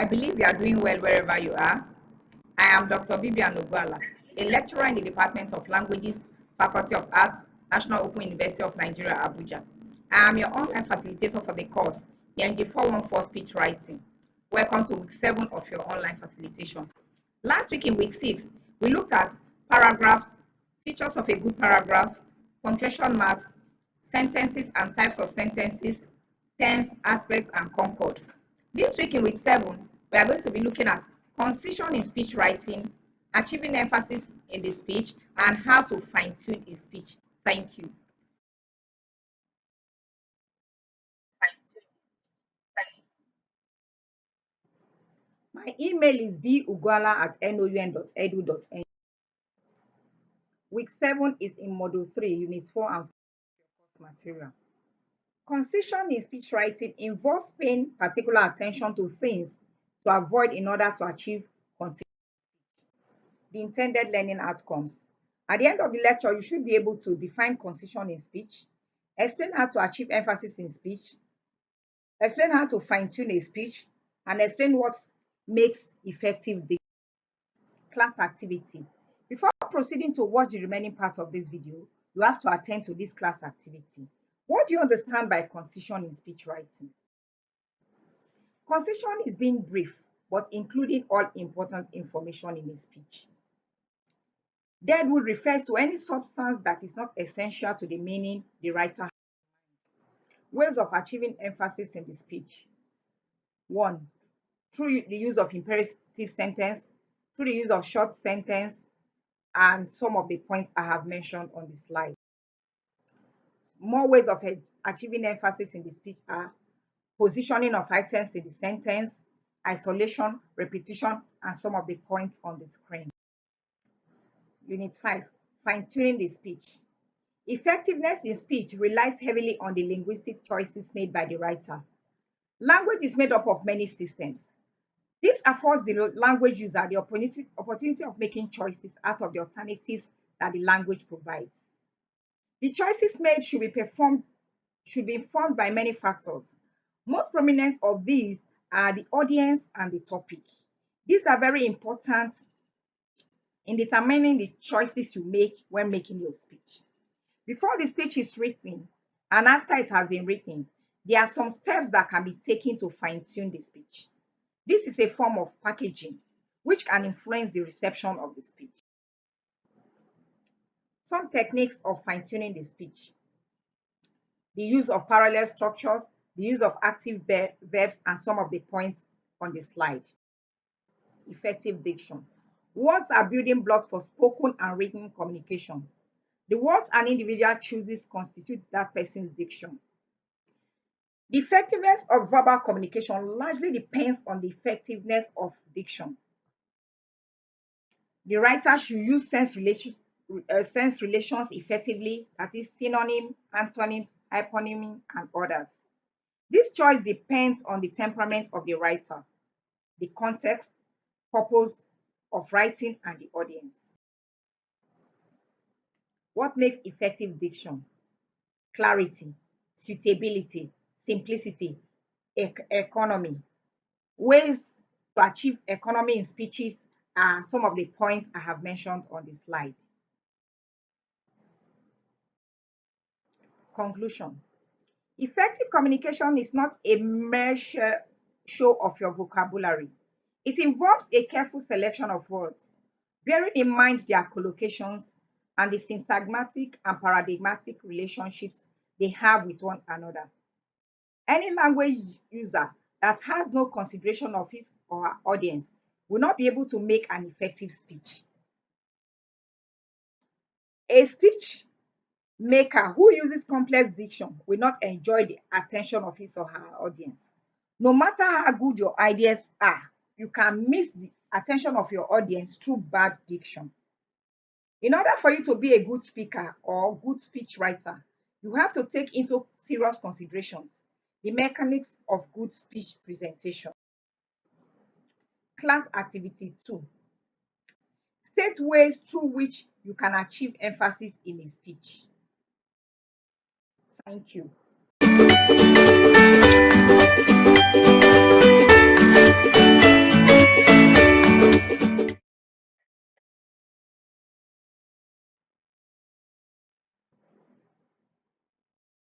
believe you are doing well wherever you are. I am Dr. Vivian Ogwala, a lecturer in the Department of Languages, Faculty of Arts, National Open University of Nigeria, Abuja. I am your online facilitator for the course, ENG 414 Speech Writing. Welcome to week 7 of your online facilitation. Last week in week 6, we looked at paragraphs, features of a good paragraph, punctuation marks, sentences and types of sentences, tense, aspect, and concord. This week in week 7, we are going to be looking at concision in speech writing, achieving emphasis in the speech, and how to fine-tune a speech. Thank you. My email is bugwala@noun.edu.ng. Week 7 is in Module 3, Unit 4 and 5 material. Concision in speech writing involves paying particular attention to things to avoid in order to achieve the intended learning outcomes. At the end of the lecture, you should be able to define concision in speech, explain how to achieve emphasis in speech, explain how to fine-tune a speech, and explain what makes effective the class activity. Before proceeding to watch the remaining part of this video, you have to attend to this class activity. What do you understand by concision in speech writing? Concision is being brief, but including all important information in a speech. Deadwood refers to any substance that is not essential to the meaning the writer has. Ways of achieving emphasis in the speech. 1. Through the use of imperative sentence, through the use of short sentence, and some of the points I have mentioned on the slide. More ways of achieving emphasis in the speech are positioning of items in the sentence, isolation, repetition, and some of the points on the screen. Unit 5, fine-tuning the speech. Effectiveness in speech relies heavily on the linguistic choices made by the writer. Language is made up of many systems. This affords the language user the opportunity of making choices out of the alternatives that the language provides. The choices made should be informed by many factors. Most prominent of these are the audience and the topic. These are very important in determining the choices you make when making your speech. Before the speech is written and after it has been written, there are some steps that can be taken to fine-tune the speech. This is a form of packaging which can influence the reception of the speech. Some techniques of fine-tuning the speech. The use of parallel structures, the use of active verbs, and some of the points on the slide. Effective diction. Words are building blocks for spoken and written communication. The words an individual chooses constitute that person's diction. The effectiveness of verbal communication largely depends on the effectiveness of diction. The writer should use sense relations effectively, that is synonym, antonyms, hyponymy, and others. This choice depends on the temperament of the writer, the context, purpose of writing, and the audience. What makes effective diction? Clarity, suitability, simplicity, economy. Ways to achieve economy in speeches are some of the points I have mentioned on the slide. Conclusion. Effective communication is not a mere show of your vocabulary. It involves a careful selection of words, bearing in mind their collocations and the syntagmatic and paradigmatic relationships they have with one another. Any language user that has no consideration of his or her audience will not be able to make an effective speech. A speech maker who uses complex diction will not enjoy the attention of his or her audience. No matter how good your ideas are, you can miss the attention of your audience through bad diction. In order for you to be a good speaker or good speech writer, you have to take into serious considerations the mechanics of good speech presentation. Class activity 2. State ways through which you can achieve emphasis in a speech. Thank you.